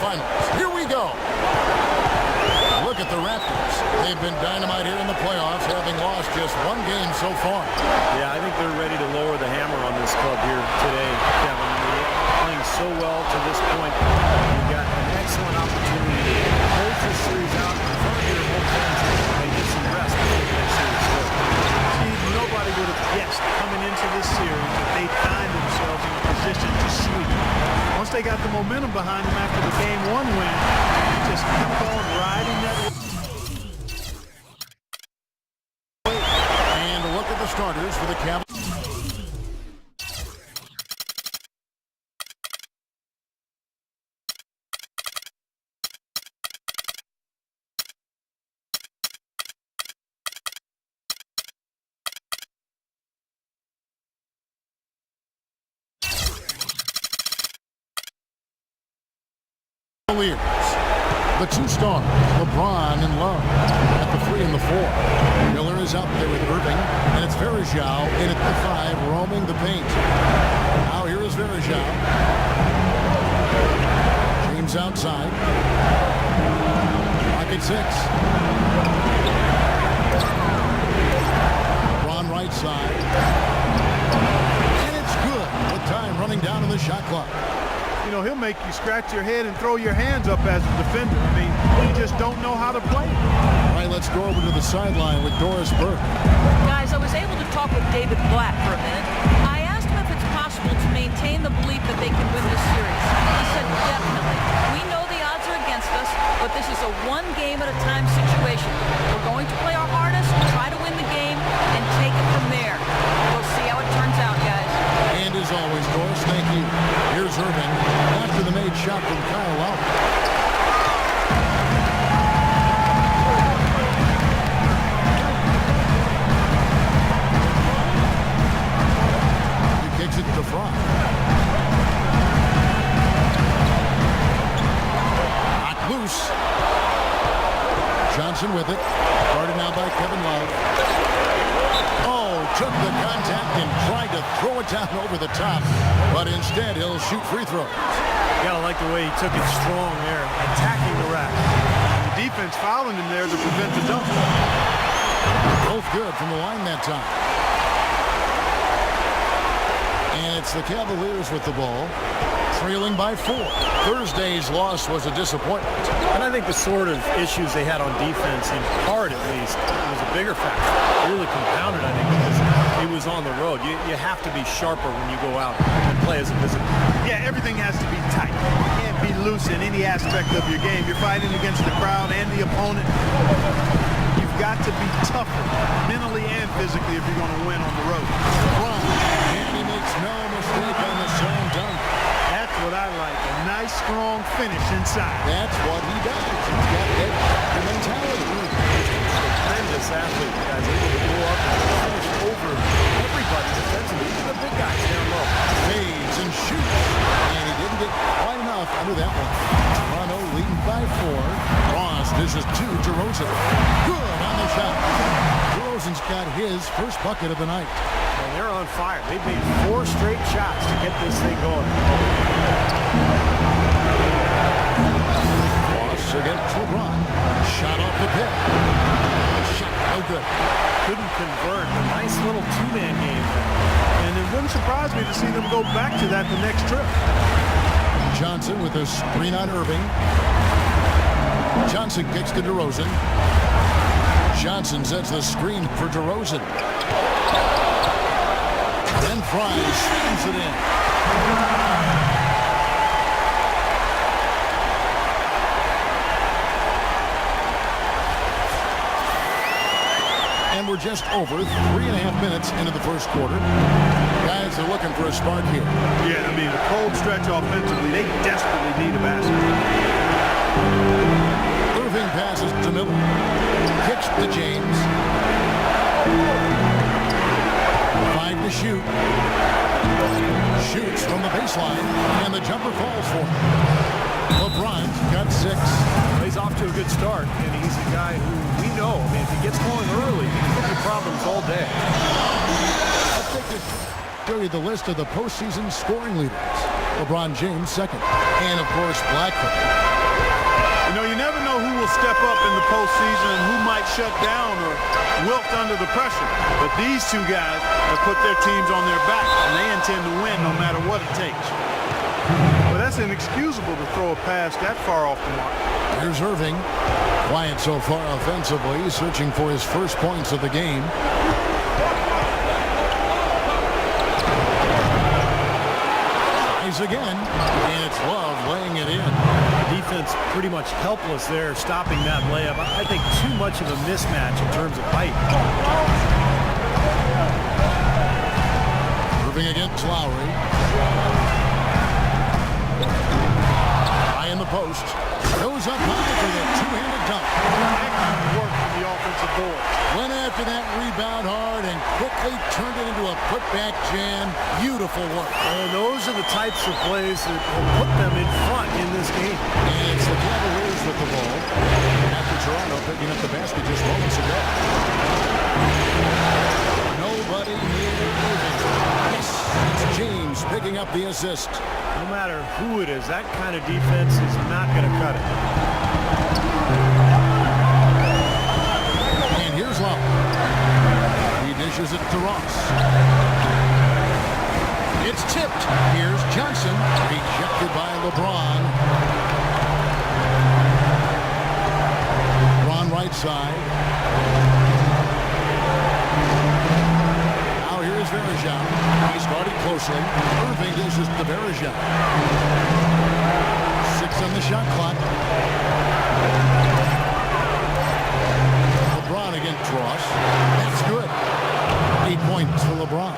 semifinals. Here we go. Look at the Raptors. They've been dynamite here in the playoffs, having lost just one game so far. Yeah, I think they're ready to lower the hammer on this club here today, Kevin. They're playing so well to this point. You've got an excellent opportunity to close this series out in front of your home fans and get some rest before the next series starts. Steve, nobody would have guessed coming into this series that they'd find themselves in a position to sweep. Once they got the momentum behind them after the Game 1 win, they just kept on riding that wave. And a look at the starters for the Cavaliers. The two stars, LeBron and Love, at the 3 and the 4. Miller is up there with Irving, and it's Varejao in at the 5, roaming the paint. Now here is Varejao. James outside. Pocket 6. LeBron right side. And it's good with time running down in the shot clock. You know, he'll make you scratch your head and throw your hands up as a defender. I mean, you just don't know how to play. All right, let's go over to the sideline with Doris Burke. Guys, I was able to talk with David Blatt for a minute. I asked him if it's possible to maintain the belief that they can win this series. He said definitely. We know the odds are against us, but this is a one-game-at-a-time situation. We're going to play our hardest, try to win the game, and take it from there. We'll see how it turns out, guys. And as always, Doris, thank you. Here's Irving after the made shot from Kyle Lowry. He kicks it to Fry. Knocked loose. Johnson with it. Guarded now by Kevin Love. Took the contact and tried to throw it down over the top, but instead he'll shoot free throws. You gotta like the way he took it strong there, attacking the rack. The defense fouling him there to prevent the dunk. Both good from the line that time. And it's the Cavaliers with the ball, trailing by 4. Thursday's loss was a disappointment. And I think the sort of issues they had on defense, in part at least, was a bigger factor. It really compounded, I think, because he was on the road. You have to be sharper when you go out and play as a visitor. Yeah, everything has to be tight. You can't be loose in any aspect of your game. You're fighting against the crowd and the opponent. You've got to be tougher, mentally and physically, if you're going to win on the road. And he makes no mistake on the slam dunk. That's what I like, a nice, strong finish inside. That's what he does. He's got that mentality. Tremendous athlete, guys. Able to go up and finish over everybody defensively, even the big guys down low. Fades and shoots. And he didn't get quite enough under that one. Toronto leading by 4. Ross dishes to DeRozan. Good on the shot. DeRozan's got his first bucket of the night. And they're on fire. They've made 4 straight shots to get this thing going. Ross against LeBron. Shot off the pit. Shot no good. Couldn't convert. A nice little two-man game. And it wouldn't surprise me to see them go back to that the next trip. Johnson with a screen on Irving. Johnson kicks to DeRozan. Johnson sets the screen for DeRozan. Then Fry spins it in. And we're just over 3.5 minutes into the first quarter. Guys are looking for a spark here. Yeah, I mean, a cold stretch offensively. They desperately need a basket. Irving passes to Miller. Kicks to James. 5 to shoot. Shoots from the baseline, and the jumper falls for him. LeBron's got 6. He's off to a good start, and he's a guy who we know, I mean, if he gets going early, he can give you problems all day. I'll take it. Show you the list of the postseason scoring leaders. LeBron James second. And, of course, Blackford. You know, you never know who will step up in the postseason and who might shut down or wilt under the pressure. But these two guys have put their teams on their back, and they intend to win no matter what it takes. But that's inexcusable to throw a pass that far off the mark. Here's Irving. Quiet so far offensively, searching for his first points of the game. Tries again, and it's Love laying it in. Defense pretty much helpless there, stopping that layup. I think too much of a mismatch in terms of height. Irving against Lowry. High in the post. Goes up high for the two-handed dunk. Excellent work from the offensive board. Went after that rebound hard and quickly turned it into a putback jam. Beautiful work. And those are the types of plays that will put them in front in this game. And it's the Cavaliers with the ball after Toronto picking up the basket just moments ago. Nobody near Irving. Yes, it's James picking up the assist. No matter who it is, that kind of defense is not going to cut it. And here's Love. He dishes it to Ross. It's tipped. Here's Johnson. Rejected by LeBron. LeBron right side. Now here's Verejao. He's guarded closely. Irving dishes to Verejao. 6 on the shot clock. LeBron against Ross. That's good. 8 points for LeBron.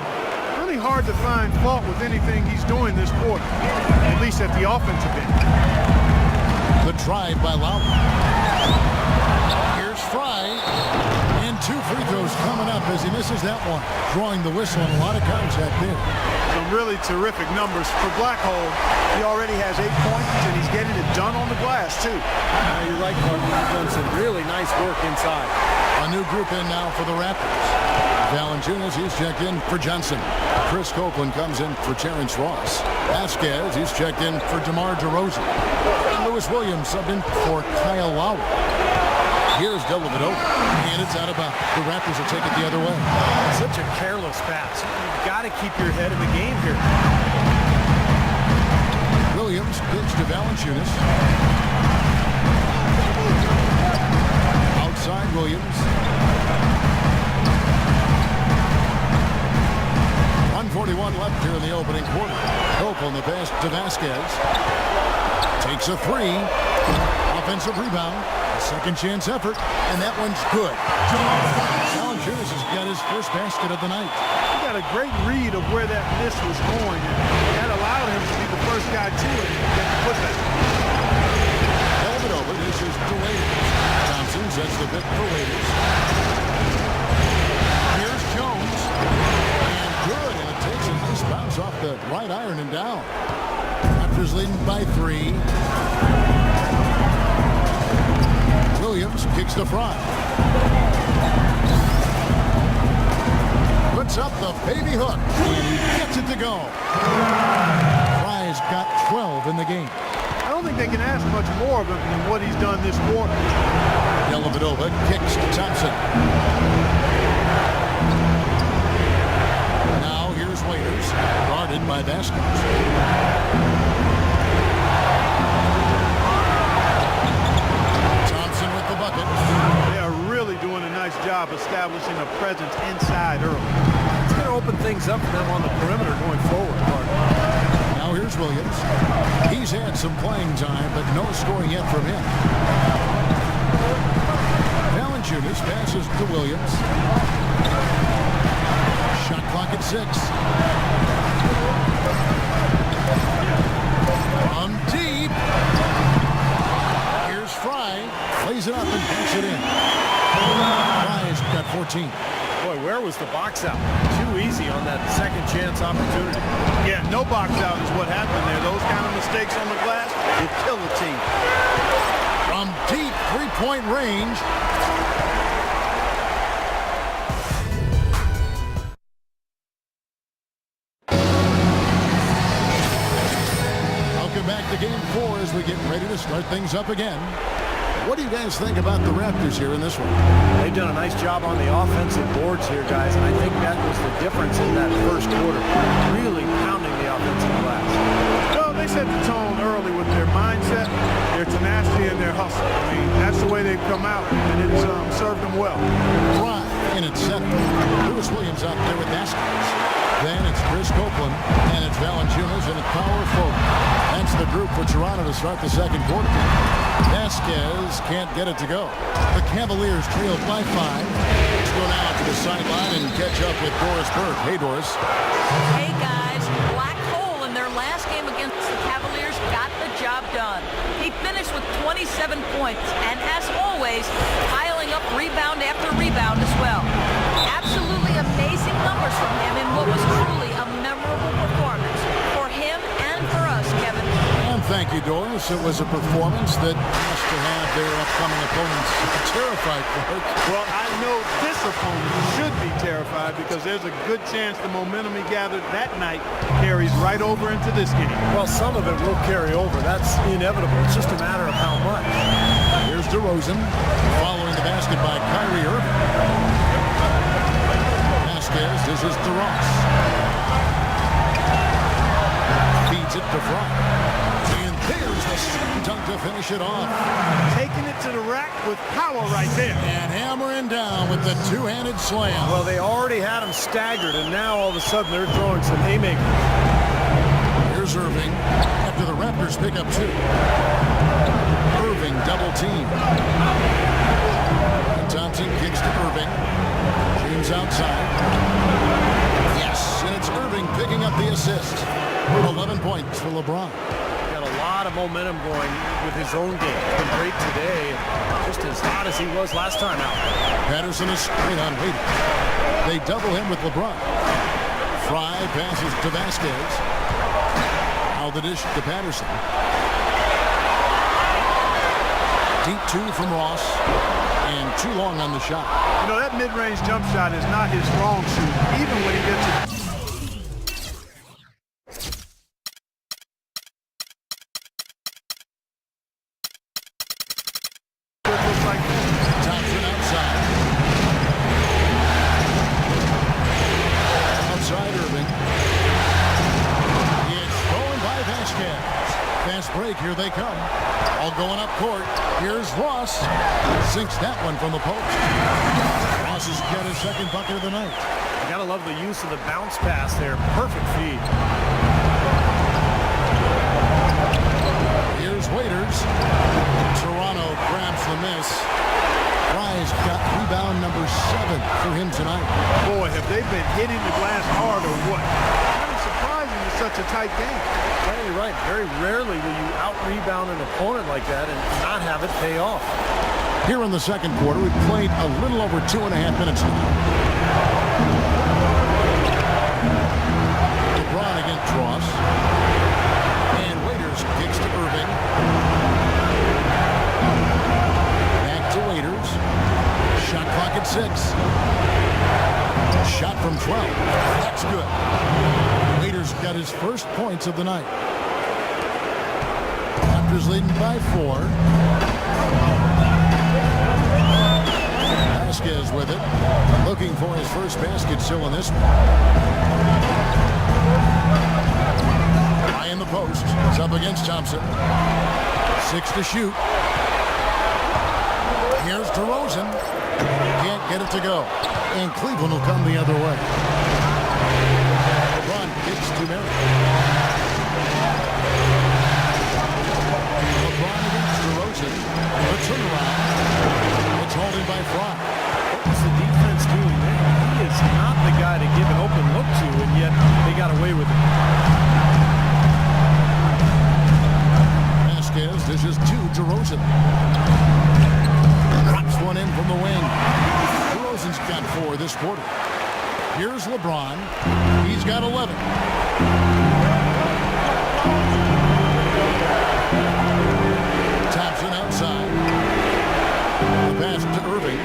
Really hard to find fault with anything he's doing this quarter, at least at the offensive end. Good drive by Lowry. Here's Fry. And 2 free throws coming up as he misses that one. Drawing the whistle and a lot of contact there. Some really terrific numbers for Blackhole. He already has 8 points, and he's getting it done on the glass, too. You're right, Clark. He's done some really nice work inside. A new group in now for the Raptors. Valanciunas, he's checked in for Johnson. Chris Copeland comes in for Terrence Ross. Vasquez, he's checked in for DeMar DeRozan. And Lewis Williams subbed in for Kyle Lowry. Here's Dellavedova, and it's out of bounds. The Raptors will take it the other way. Such a careless pass. You've got to keep your head in the game here. Williams pitch to Valanciunas. Outside Williams. 1:41 left here in the opening quarter. Copeland the pass to Vasquez. Takes a 3. Offensive rebound. Second chance effort, and that one's good. Valanciunas has got his first basket of the night. He got a great read of where that miss was going, and that allowed him to be the first guy to it and get the putback. Dellavedova dishes to Waiters. Thompson sets the pick for Waiters. Here's Jones. And good, and it takes a nice bounce off the right iron and down. Raptors leading by 3. Williams kicks the Fry. Puts up the baby hook, and he gets it to go. Fry's got 12 in the game. I don't think they can ask much more of him than what he's done this quarter. Dellavedova kicks to Thompson. Now here's Waiters, guarded by Vasquez. Bucket. They are really doing a nice job establishing a presence inside early. It's going to open things up for them on the perimeter going forward. Now here's Williams. He's had some playing time, but no scoring yet from him. Valanciunas passes to Williams. Shot clock at 6. From deep. Here's Fry. Lays it up and puts it in. Fry's got 14. Boy, where was the box out? Too easy on that second chance opportunity. Yeah, no box out is what happened there. Those kind of mistakes on the glass will kill the team. From deep 3-point range. 4 as we get ready to start things up again. What do you guys think about the Raptors here in this one? They've done a nice job on the offensive boards here, guys, and I think that was the difference in that first quarter. Really pounding the offensive glass. Well, they set the tone early with their mindset, their tenacity, and their hustle. I mean, that's the way they've come out, and it's served them well. Drive in at center. Lewis Williams out there with Vasquez. Then it's Chris Copeland, and it's Valanciunas, and it's power forward. That's the group for Toronto to start the second quarter. Vasquez can't get it to go. The Cavaliers trail by 5. Let's go now to the sideline and catch up with Doris Burke. Hey, Doris. Hey, guys. Black hole in their last game against the Cavaliers got the job done. He finished with 27 points, and as always, piling up rebound after rebound as well. Absolutely amazing numbers from him in what was truly a memorable performance for him and for us, Kevin. And thank you, Doris. It was a performance that has to have their upcoming opponents terrified for it. Well, I know this opponent should be terrified because there's a good chance the momentum he gathered that night carries right over into this game. Well, some of it will carry over. That's inevitable. It's just a matter of how much. Here's DeRozan following the basket by Kyrie Irving. Vasquez dishes to Ross. Feeds it to Fry. And there's the slam dunk to finish it off. Taking it to the rack with power right there. And hammering down with the two-handed slam. Well, they already had him staggered, and now all of a sudden they're throwing some haymakers. Here's Irving after the Raptors pick up 2. Irving double team. And Thompson kicks to Irving. James outside. Yes, and it's Irving picking up the assist. 11 points for LeBron. Got a lot of momentum going with his own game. He's been great today, just as hot as he was last time out. Patterson is straight on Waiter. They double him with LeBron. Fry passes to Vasquez. Now the dish to Patterson. Deep 2 from Ross. And too long on the shot. You know, that mid-range jump shot is not his strong suit, even when he gets it. Thompson outside. Outside Irving. It's thrown by Vasquez. Fast break, here they come. All going up court. Here's Ross. Sinks that one from the post. Ross has got his second bucket of the night. You gotta love the use of the bounce pass there. Perfect feed. Here's Waiters. Toronto grabs the miss. Fry's got rebound number 7 for him tonight. Boy, have they been hitting the glass hard or what? Kind of surprising in such a tight game. Yeah, you're right. Very rarely will you out-rebound an opponent like that and not have it pay off. Here in the second quarter, we've played a little over 2.5 minutes now. LeBron against Ross. And Waiters kicks to Irving. Back to Waiters. Shot clock at 6. Shot from 12. That's good. Waiters got his first points of the night. Raptors leading by 4. Vasquez with it. Looking for his first basket still in this one. High in the post. It's up against Thompson. 6 to shoot. Here's DeRozan. Can't get it to go. And Cleveland will come the other way. LeBron kicks to Merritt. LeBron against DeRozan. The turnaround. It's holding by Fry. What's the defense doing there? He is not the guy to give an open look to, and yet they got away with it. Vasquez dishes to DeRozan. Drops one in from the wing. DeRozan's got 4 this quarter. Here's LeBron. He's got 11. Thompson outside. The pass to Irving.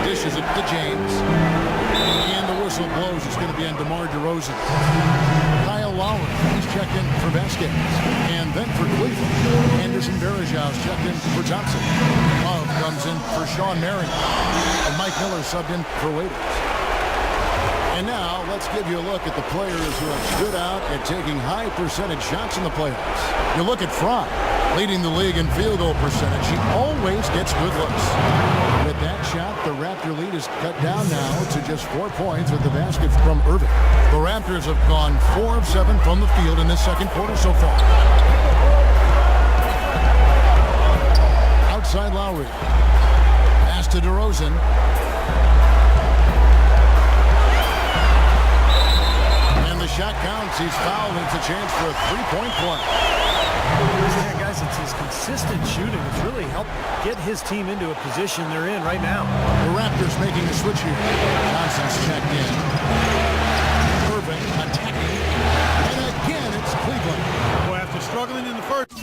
Dishes it to James. And the whistle blows. It's going to be on DeMar DeRozan. Kyle Kyle Lowry is checked in for Vasquez. And then for Cleveland, Anderson Varejau's checked in for Johnson. Love comes in for Sean Marion. And Mike Miller subbed in for Waiters. And now let's give you a look at the players who have stood out at taking high percentage shots in the playoffs. You look at Fry, leading the league in field goal percentage. He always gets good looks. With that shot, the Raptor lead is cut down now to just 4 points with the basket from Irving. The Raptors have gone 4 of 7 from the field in this second quarter so far. Outside Lowry. Pass to DeRozan. The shot counts. He's fouled. It's a chance for a three-point play. Yeah, guys, it's his consistent shooting that's really helped get his team into a position they're in right now. The Raptors making the switch here. Johnson's checked in. Irving attacking. And again, it's Cleveland. Boy, after struggling in the first.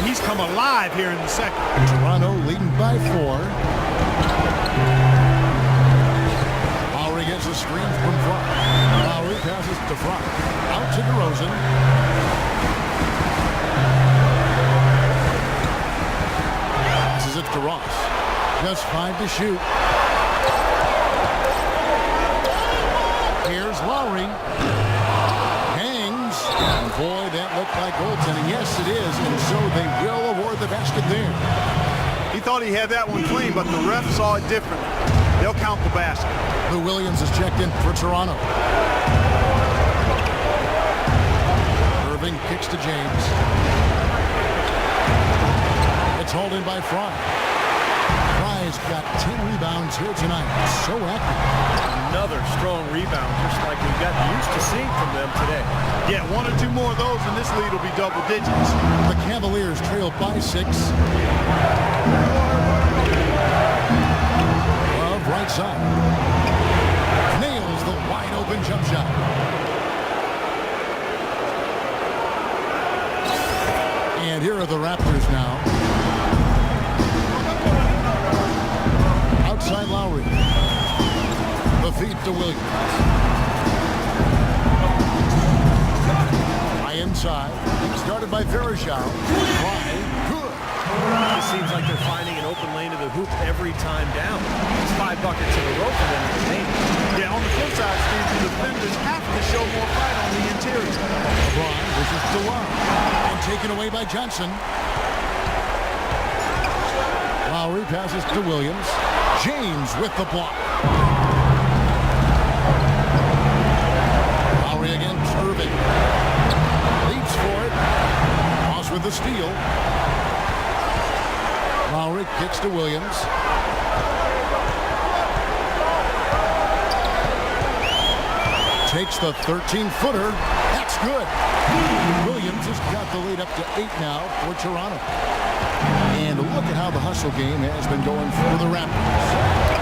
He's come alive here in the second. Toronto leading by 4. Lowry gets a screen from Fry. Lowry passes to Fry. Out to DeRozan. Passes it to Ross. Just 5 to shoot. Here's Lowry. And boy, that looked like goaltending. Yes, it is. And so they will award the basket there. He thought he had that one clean, but the ref saw it differently. They'll count the basket. Lou Williams is checked in for Toronto. Irving kicks to James. It's hauled in by Fry. Fry's got 10 rebounds here tonight. So active. Another strong rebound, just like we've gotten used to seeing from them today. Yeah, 1 or 2 more of those, and this lead will be double digits. The Cavaliers trail by 6. Love right side. Nails the wide open jump shot. And here are the Raptors now. Outside Lowry. The feed to Williams. High inside. Started by Varejau. Fly. Good. It seems like they're finding an open lane to the hoop every time down. It's 5 buckets in a row for them in the paint. Yeah, on the flip side, Steve, the defenders have to show more fight on the interior. LeBron versus DeLon. And taken away by Johnson. Lowry passes to Williams. James with the block. Lowry against Irving. Leaps for it. Ross with the steal. Lowry kicks to Williams. Takes the 13-footer. That's good. Williams has got the lead up to 8 now for Toronto. And look at how the hustle game has been going for the Raptors.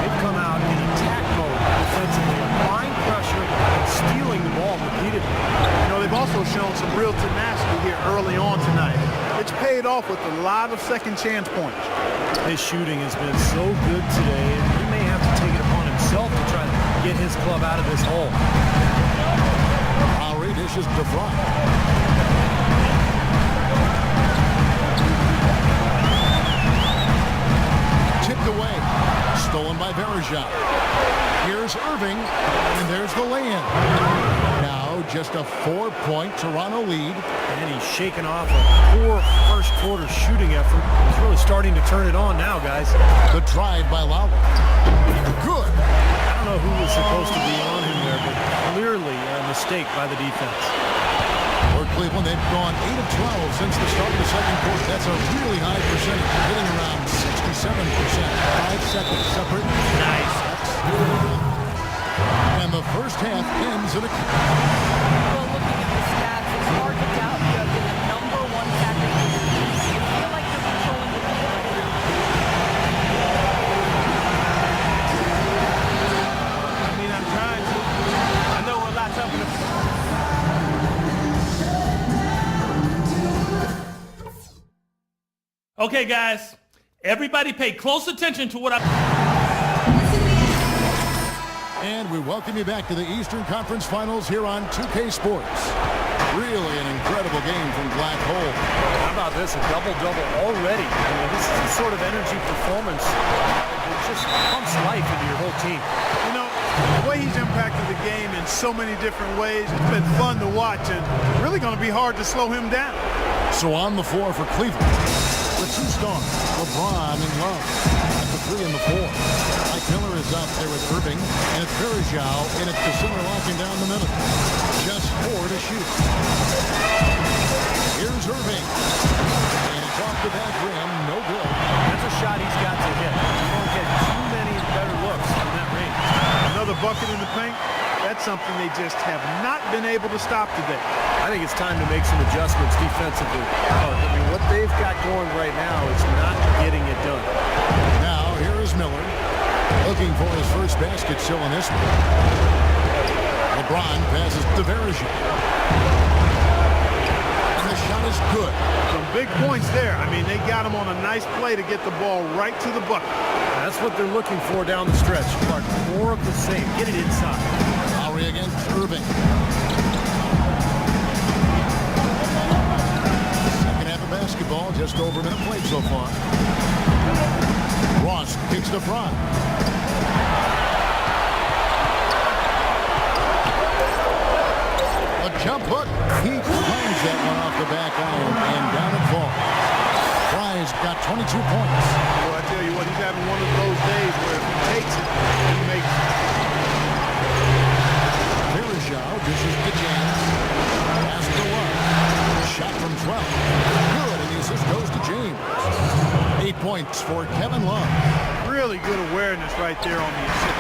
They've come out in attack mode defensively, applying pressure and stealing the ball repeatedly. You know, they've also shown some real tenacity here early on tonight. It's paid off with a lot of second chance points. His shooting has been so good today, and he may have to take it upon himself to try to get his club out of this hole. Lowry dishes to Fry. Tipped away. Stolen by Varejau. Here's Irving, and there's the lay-in. Now just a 4-point Toronto lead. And he's shaken off a poor first quarter shooting effort. He's really starting to turn it on now, guys. The drive by Lowry. Good. I don't know who was supposed to be on him there, but clearly a mistake by the defense. For Cleveland, they've gone 8 of 12 since the start of the second quarter. That's a really high percentage, hitting around 67%. 5 seconds separate. Nice. And the first half ends in a... Well, looking at the stats, it's hard to doubt you have been the #1 factor. You feel like you're controlling the game right now. I mean, I'm trying to. I know we're a lot tougher to... Okay, guys, everybody pay close attention to what And we welcome you back to the Eastern Conference Finals here on 2K Sports. Really an incredible game from Black Hole. How about this? A double-double already. This is the sort of energy performance that just pumps life into your whole team. You know, the way he's impacted the game in so many different ways, it's been fun to watch and really going to be hard to slow him down. So on the floor for Cleveland, the two stars, LeBron and Love. At the 3 and the 4. Mike Miller is out there with Irving, and it's Verjao, and it's Casilla locking down the middle. Just 4 to shoot. Here's Irving. And it's off the back rim, no good. That's a shot he's got to hit. You won't get too many better looks from that range. Another bucket in the paint. That's something they just have not been able to stop today. I think it's time to make some adjustments defensively. I mean, what they've got going right now is not getting it done. Now, here is Miller, looking for his first basket still in this one. LeBron passes to Verjao. And the shot is good. Some big points there. I mean, they got him on a nice play to get the ball right to the bucket. That's what they're looking for down the stretch, Clark. More of the same. Get it inside. Lowry against Irving. Second half of basketball, just over a minute played so far. Ross kicks to front. A jump hook. He finds that one off the back iron, and down it falls. Fry's got 22 points. Well, I tell you what, he's having one of those days where if he takes it, he makes it. Verjao dishes to James. Pass to Love. Shot from 12. Good, and the assist goes to James. 8 points for Kevin Love. Really good awareness right there on the assist.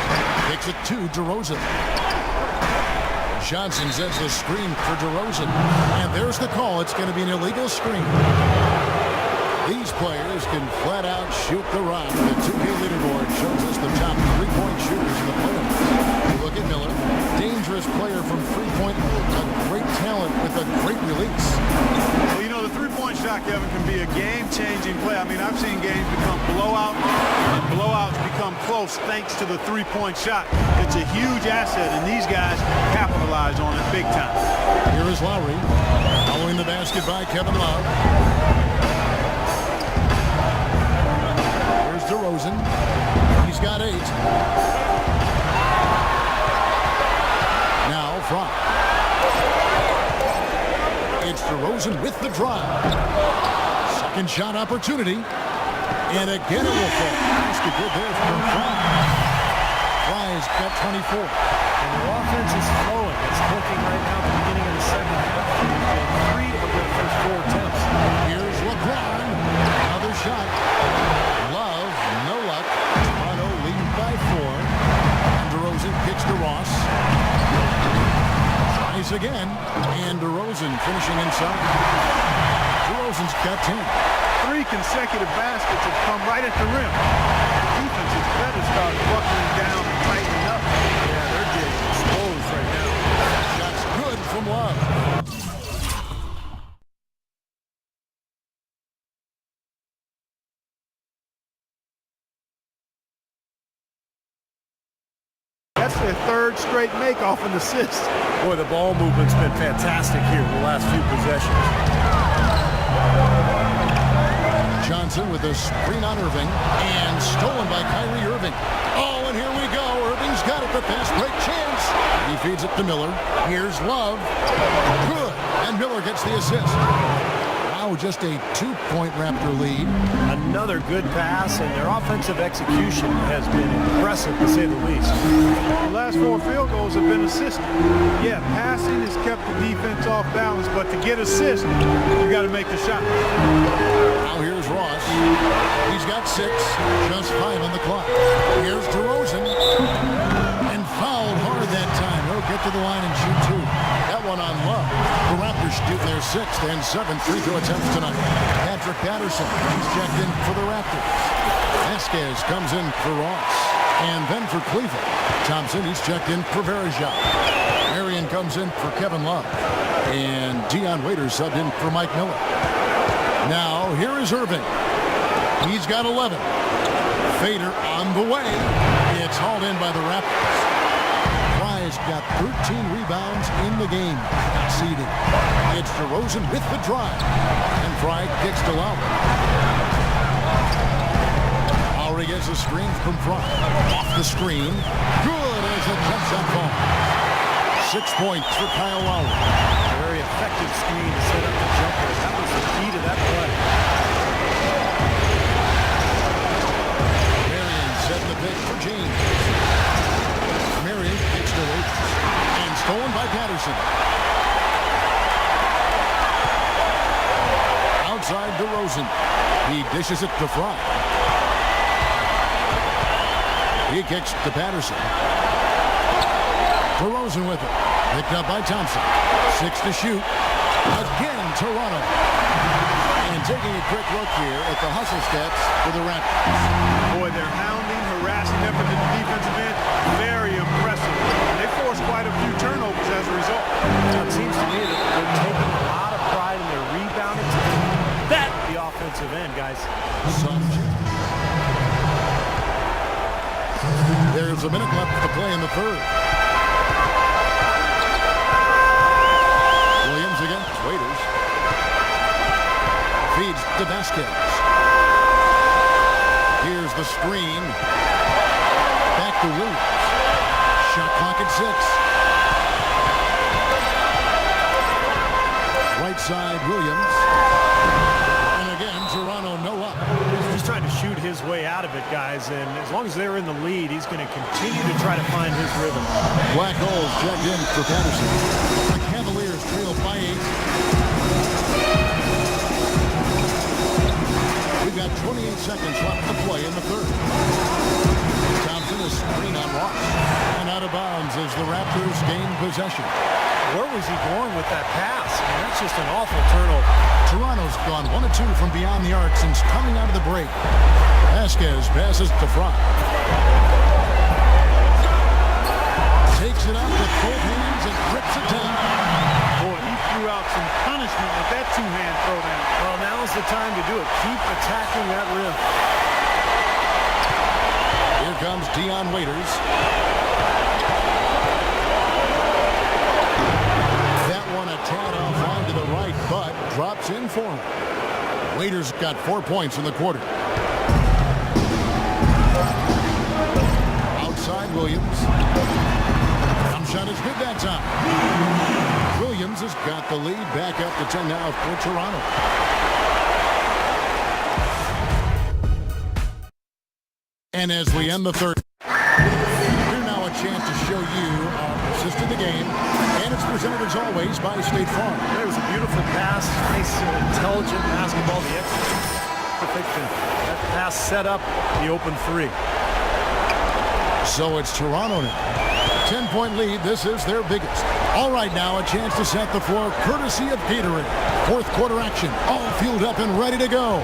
Takes it to DeRozan. Johnson sends the screen for DeRozan. And there's the call. It's going to be an illegal screen. These players can flat out shoot the rock. The 2K leaderboard shows us the top three-point shooters in the playoffs. Look at Miller. Dangerous player from three-point. A great talent with a great release. Well, you know, the three-point shot, Kevin, can be a game-changing play. I mean, I've seen games become blowout, and blowouts become close thanks to the three-point shot. It's a huge asset, and these guys capitalize on it big time. Here is Lowry. Following the basket by Kevin Love. Here's DeRozan. He's got 8. Now Fry. It's DeRozan with the drive. Second shot opportunity. And again it will fall. Basket good there from Fry. Fry's got 24. And their offense is flowing. It's clicking right now at the beginning of the second half. They've 3 of their first 4 attempts. Here's LeBron. Another shot. Love, no luck. Toronto leading by 4. And DeRozan kicks to Ross. Tries again. And DeRozan finishing inside. DeRozan's got 10. 3 consecutive baskets have come right at the rim. The defense is better start buckling down and tightening up. Yeah, they're getting exposed right now. Shot's good from Love. That's their third straight make off an assist. Boy, the ball movement's been fantastic here the last few possessions. Johnson with a screen on Irving, and stolen by Kyrie Irving. Oh, and here we go. Irving's got it, the fast break chance. He feeds it to Miller. Here's Love. Good, and Miller gets the assist. Wow, just a 2-point Raptor lead. Another good pass, and their offensive execution has been impressive, to say the least. The last 4 field goals have been assisted. Yeah, passing has kept the defense off balance, but to get assists, you got to make the shot. Now here's Ross. He's got 6, just 5 on the clock. Here's DeRozan, and fouled hard that time. He'll get to the line and shoot 2. That one on Love. The Raptors shoot their 6th and 7th free throw attempts tonight. Patrick Patterson, he's checked in for the Raptors. Vasquez comes in for Ross. And then for Cleveland, Thompson, he's checked in for Verjao. Marion comes in for Kevin Love. And Dion Waiters subbed in for Mike Miller. Now, here is Irving. He's got 11. Fader on the way. It's hauled in by the Raptors. Fry's got 13 rebounds in the game. Conceded. It's DeRozan with the drive. And Fry kicks to Lowry. Lowry gets a screen from Fry. Off the screen. Good as a jump shot ball. 6 points for Kyle Lowry. Very effective screen to set up the jumper. That was the key to that play. Setting the pick for James. Marion kicks to Waiters. And stolen by Patterson. Outside DeRozan. He dishes it to Fry. He kicks to Patterson. DeRozan with it. Picked up by Thompson. 6 to shoot. Again, Toronto. And taking a quick look here at the hustle stats for the Raptors. Boy, they're hounding, harassing them from the defensive end. Very impressive. They forced quite a few turnovers as a result. It seems to me that they're taking a lot of pride in their rebounding to the offensive end, guys. There's a minute left to play in the third. Williams against Waiters. Feeds to Vasquez. Here's the screen. Back to Williams. Shot clock at 6. Right side, Williams. And again, Toronto no up. He's just trying to shoot his way out of it, guys. And as long as they're in the lead, he's going to continue to try to find his rhythm. Black holes checked in for Patterson. The Cavaliers trail by 8. We've got 28 seconds left to play in the third. Thompson is screen on Ross. And out of bounds as the Raptors gain possession. Where was he going with that pass? I mean, that's just an awful turnover. Toronto's gone 1 of 2 from beyond the arc since coming out of the break. Vasquez passes to Fry. Takes it out with both hands and rips it down. Boy, he threw out some punishment with that two-hand throwdown. Well, now's the time to do it. Keep attacking that rim. Here comes Dion Waiters. That one a tad off onto the right, but drops in for him. Waiters got 4 points in the quarter. Outside Williams. Jump shot is good that time. Williams has got the lead back up to 10 now for Toronto. And as we end the third, here's now a chance to show you our assist in the game. And it's presented as always by State Farm. There was a beautiful pass. Nice, intelligent basketball. The execution. That pass set up the open three. So it's Toronto now. 10-point lead. This is their biggest. All right, now a chance to set the floor courtesy of Gatorade. Fourth quarter action. All fueled up and ready to go.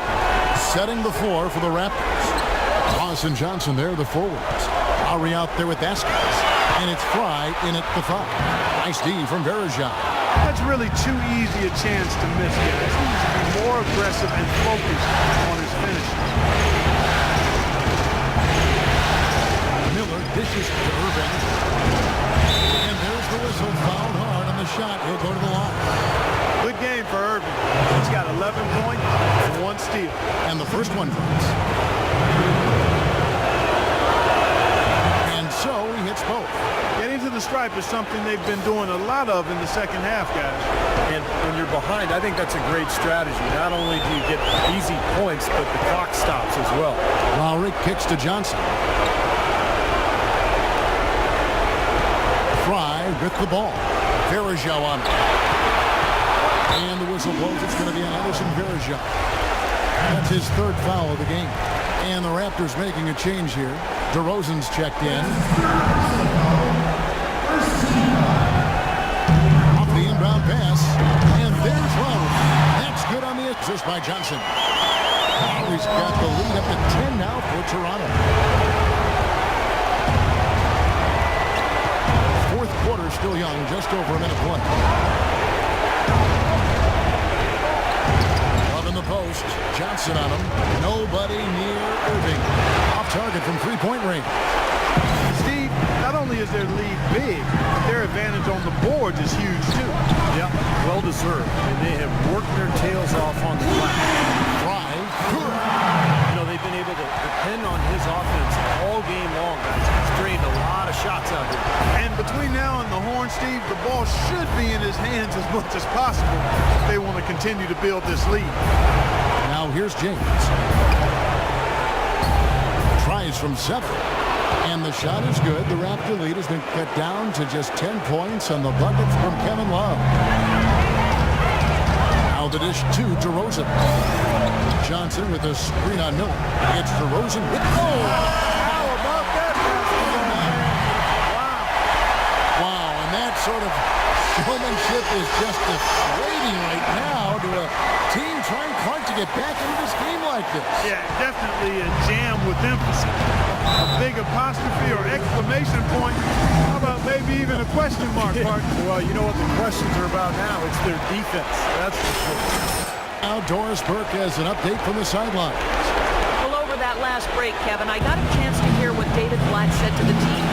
Setting the floor for the Raptors. Ross and Johnson there, the forwards. Lowry out there with Vasquez. And it's Fry in at the 5. Nice D from Verajao. That's really too easy a chance to miss, guys. He needs to be more aggressive and focused on his finish. Miller dishes to Irving. And there's the whistle. Fouled hard on the shot. He'll go to the line. Good game for Irving. He's got 11 points and 1 steal. And the first one drops. And so he hits both. Getting to the stripe is something they've been doing a lot of in the second half, guys. And when you're behind, I think that's a great strategy. Not only do you get easy points, but the clock stops as well. Lowry kicks to Johnson. Fry with the ball. Verajao on it. And the whistle blows. It's going to be on Edison Verajao. That's his third foul of the game. And the Raptors making a change here. DeRozan's checked in. Off the inbound pass. And there's Lowry. That's good on the assist by Johnson. Lowry's got the lead up to 10 now for Toronto. Fourth quarter still young, just over a minute play. Love in the post. post. Johnson on him. Nobody near Irving. Off target from three-point range. Steve, not only is their lead big, but their advantage on the boards is huge too. Yeah, well deserved. And they have worked their tails off on the flat. Fry. Good. You know, they've been able to depend on his offense all game long, guys. He's drained a lot of shots out here. And between now and the horn, Steve, the ball should be in his hands as much as possible if they want to continue to build this lead. Now here's James. Tries from 7. And the shot is good. The Raptor lead has been cut down to just 10 points on the bucket from Kevin Love. Now the dish to DeRozan. Johnson with a screen on Miller. It's DeRozan with How about that? Wow, and that sort of showmanship is just deflating right now to a team trying hard to get back into this game like this. Yeah, definitely a jam with emphasis. A big apostrophe or exclamation point. How about maybe even a question mark, partner? Well, you know what the questions are about now? It's their defense. That's for sure. Now Doris Burke has an update from the sideline. Well, over that last break, Kevin, I got a chance to hear what David Blatt said to the team.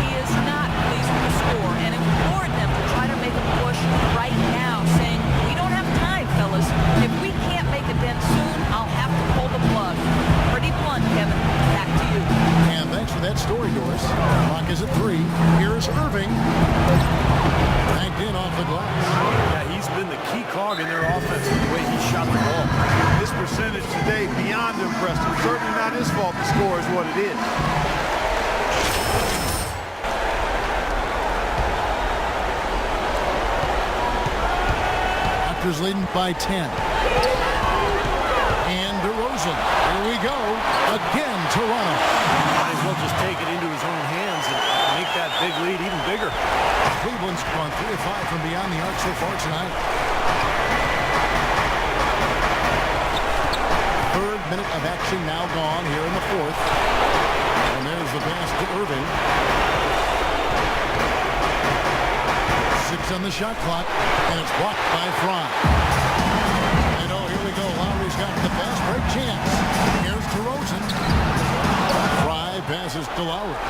He is not pleased with the score and implored them to try to make a push right now, saying, we don't have time, fellas. If we can't make a dent soon, I'll have to pull the plug. Pretty blunt, Kevin. Back to you. And thanks for that story, Doris. Clock is at 3. Here's Irving. Banked in off the glass. Yeah, he's been the key cog in their offense with the way he shot the ball. This percentage today beyond impressive. Certainly not his fault the score is what it is. Raptors leading by 10. And DeRozan. Here we go. Again, Toronto. Might as well just take it into his own hands and make that big lead even bigger. Cleveland's gone 3 of 5 from beyond the arc so far tonight. Third minute of action now gone here in the fourth. And there's the pass to Irving. 6 on the shot clock, and it's blocked by Fry. And oh, here we go. Lowry's got the fast break chance. Here's DeRozan. Fry passes to Lowry.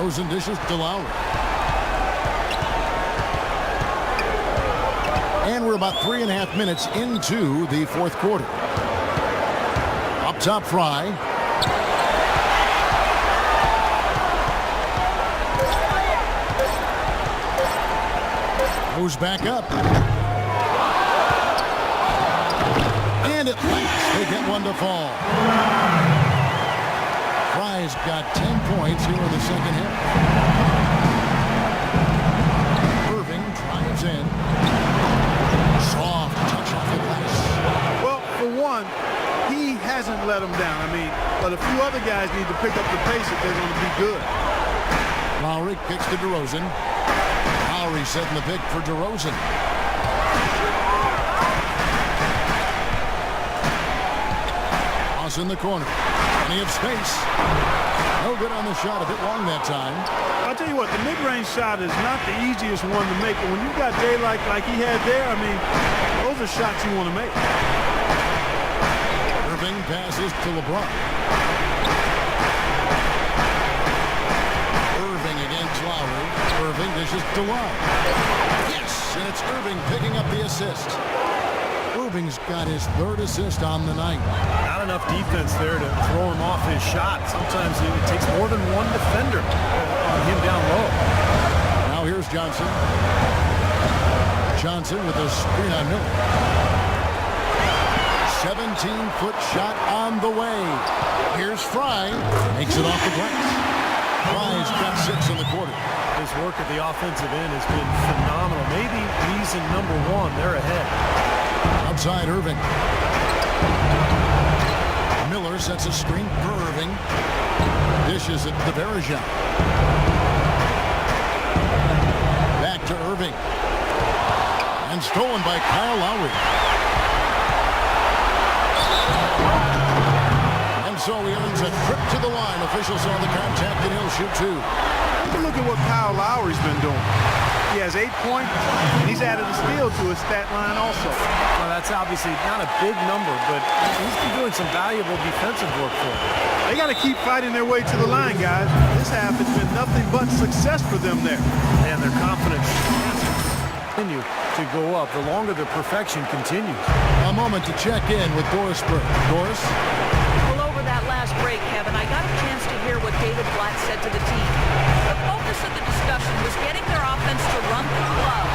DeRozan dishes to Lowry. And we're about 3.5 minutes into the fourth quarter. Up top, Fry. Goes back up. And at last they get one to fall. Fry's got 10 points here in the second half. Irving drives in. Soft touch off the glass. Well, for one, he hasn't let them down. I mean, but a few other guys need to pick up the pace if they're going to be good. Lowry kicks to DeRozan. Lowry setting the pick for DeRozan. Toss in the corner. Plenty of space. No good on the shot. A bit long that time. I'll tell you what, the mid-range shot is not the easiest one to make. And when you've got daylight like he had there, I mean, those are shots you want to make. Irving passes to LeBron. Irving against Lowry. Irving dishes to Love. Yes, and it's Irving picking up the assist. Irving's got his third assist on the night. Not enough defense there to throw him off his shot. Sometimes it takes more than one defender on him down low. Now here's Johnson. Johnson with a screen on Miller. 17-foot shot on the way. Here's Fry. Makes it off the glass. Fry's got 6 in the quarter. His work at the offensive end has been phenomenal. Maybe reason number one, they're ahead. Outside Irving. Miller sets a screen for Irving. Dishes it to Bergeron. Back to Irving. And stolen by Kyle Lowry. And so he earns a trip to the line. Officials saw the contact and he'll shoot 2. Take a look at what Kyle Lowry's been doing. He has 8 points, and he's added a steal to his stat line also. Well, that's obviously not a big number, but he's been doing some valuable defensive work for him. They got to keep fighting their way to the line, guys. This half has been nothing but success for them there. And their confidence continue to go up the longer the perfection continues. A moment to check in with Doris Burke. Doris? Well, over that last break, Kevin, I got a chance to hear what David Blatt said to the team. The focus of the discussion was getting their offense to run through love.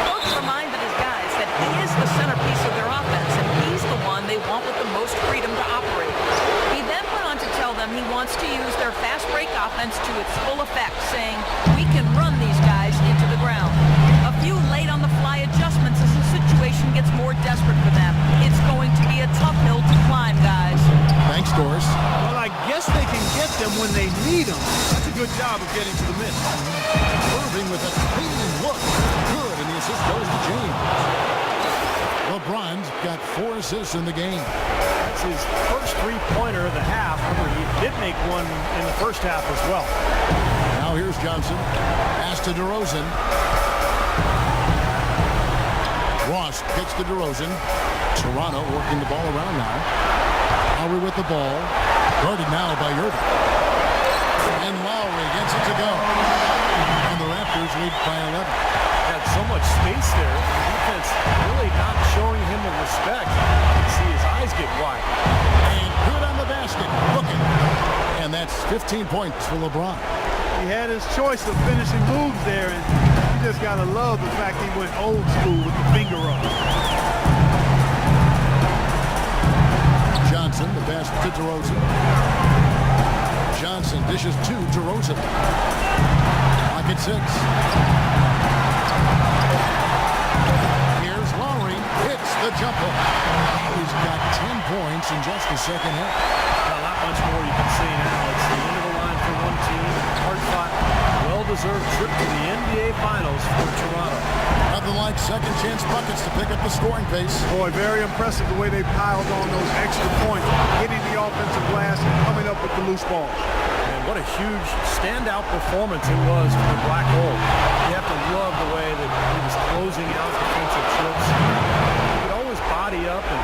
Coach reminded his guys that he is the centerpiece of their offense, and he's the one they want with the most freedom to operate. He then went on to tell them he wants to use their fast break offense to its full effect, saying, we can run these guys into the ground. A few late on the fly adjustments as the situation gets more desperate for them. It's going to be a tough hill to climb, guys. Thanks, Doris. Well, I guess they can get them when they need them. That's a good job of getting to the miss. Irving with a clean look. Good, and the assist goes to James. LeBron's got 4 assists in the game. That's his first three-pointer of the half. Remember, he did make one in the first half as well. Now here's Johnson. Pass to DeRozan. Ross kicks to DeRozan. Toronto working the ball around now. Lowry with the ball. Guarded now by Irving. And Lowry gets it to go. And the Raptors lead by 11. Had so much space there. The defense really not showing him the respect. You can see his eyes get wide. And good on the basket. Looking. And that's 15 points for LeBron. He had his choice of finishing moves there, and you just got to love the fact he went old school with the finger up. Johnson, the pass to DeRozan. Johnson dishes to DeRozan. Clock at 6. Here's Lowry. Hits the jumper. He's got 10 points in just the second half. Not much more you can see now. It's the end of the line for one team. Hard-fought, well-deserved trip to the NBA Finals for Toronto. Nothing like second chance buckets to pick up the scoring pace. Boy, very impressive the way they piled on those extra points, hitting the offensive glass and coming up with the loose balls. And what a huge standout performance it was for the Black Hole. You have to love the way that he was closing out defensive trips. He could always body up and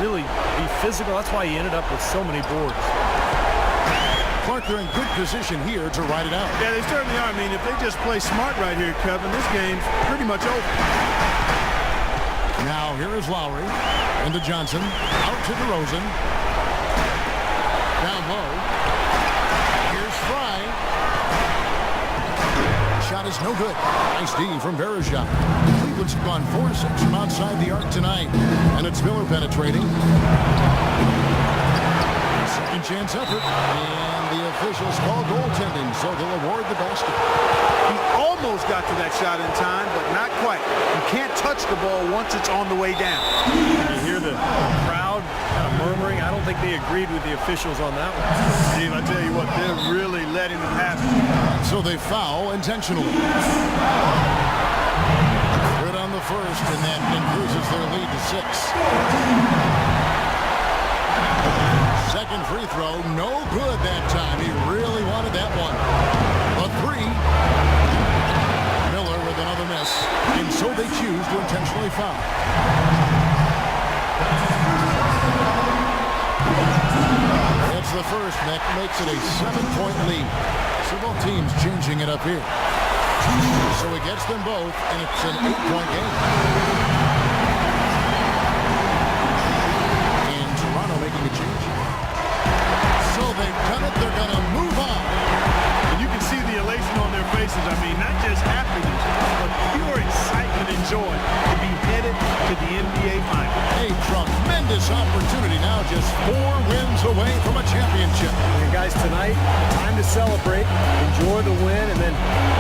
really be physical. That's why he ended up with so many boards. Clark, they're in good position here to ride it out. Yeah, they certainly are. I mean, if they just play smart right here, Kevin, this game's pretty much over. Now here is Lowry into Johnson. Out to DeRozan. Down low. Here's Fry. Shot is no good. Nice D from Verajak. Cleveland's gone 4-6 from outside the arc tonight. And it's Miller penetrating. Second chance effort. And the officials call goaltending, so they'll award the basket. He almost got to that shot in time, but not quite. You can't touch the ball once it's on the way down. You hear the crowd kind of murmuring. I don't think they agreed with the officials on that one. Steve, I tell you what, they're really letting it happen. So they foul intentionally. Good on the first, and that increases their lead to 6. Second free throw, no good that time. He really wanted that one. A 3. Miller with another miss, and so they choose to intentionally foul. That's the first, and that makes it a 7-point lead. So both teams changing it up here. So he gets them both, and it's an 8-point game. And Toronto making a change. So they've done it. They're going to move on. And you can see the elation on their faces. I mean, not just happiness, but pure excitement and joy to be headed to the NBA Finals. A tremendous opportunity now, just 4 wins away from a championship. And guys, tonight, time to celebrate, enjoy the win, and then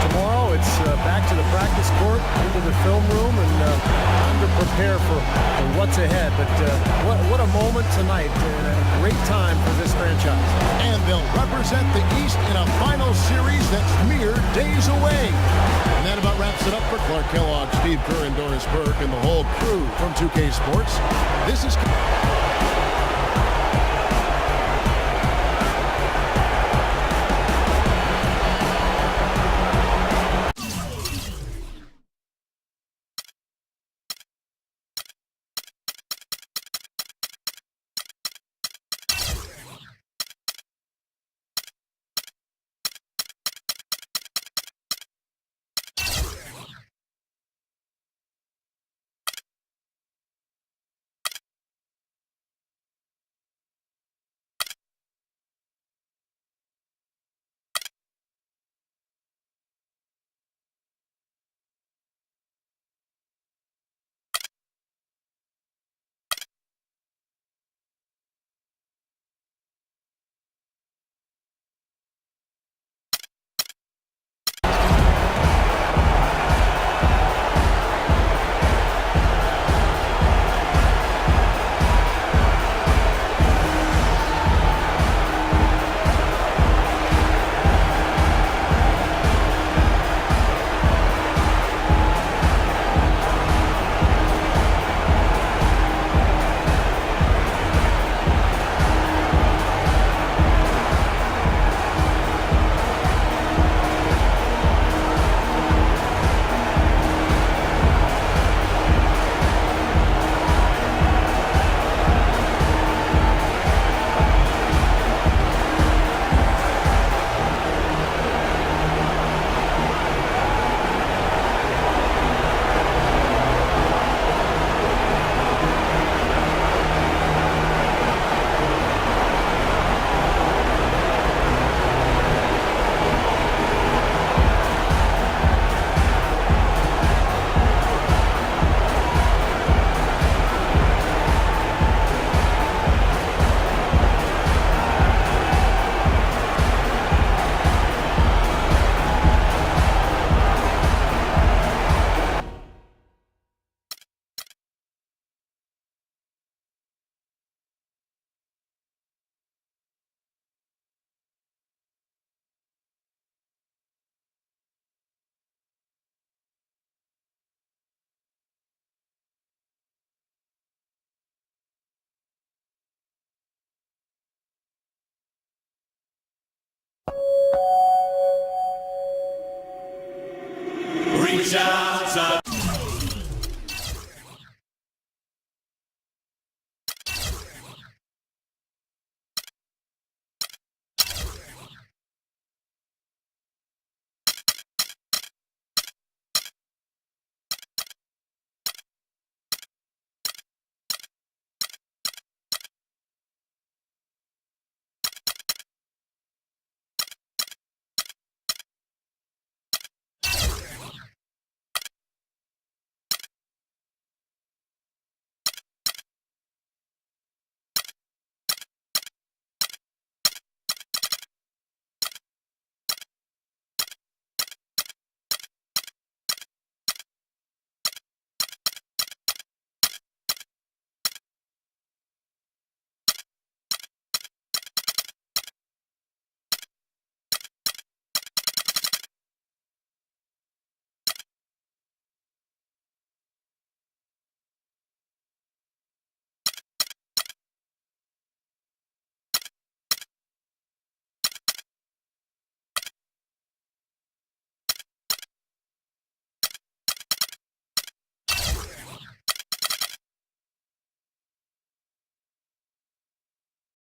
tomorrow it's back to the practice court, into the film room, and time to prepare for what's ahead. But what a moment tonight, and a great time for this franchise. And they'll represent the East in a final series that's mere days away. And that about wraps it up for Clark Kellogg, Steve Kerr, and Doris Burke, and the whole crew from 2K Sports. This is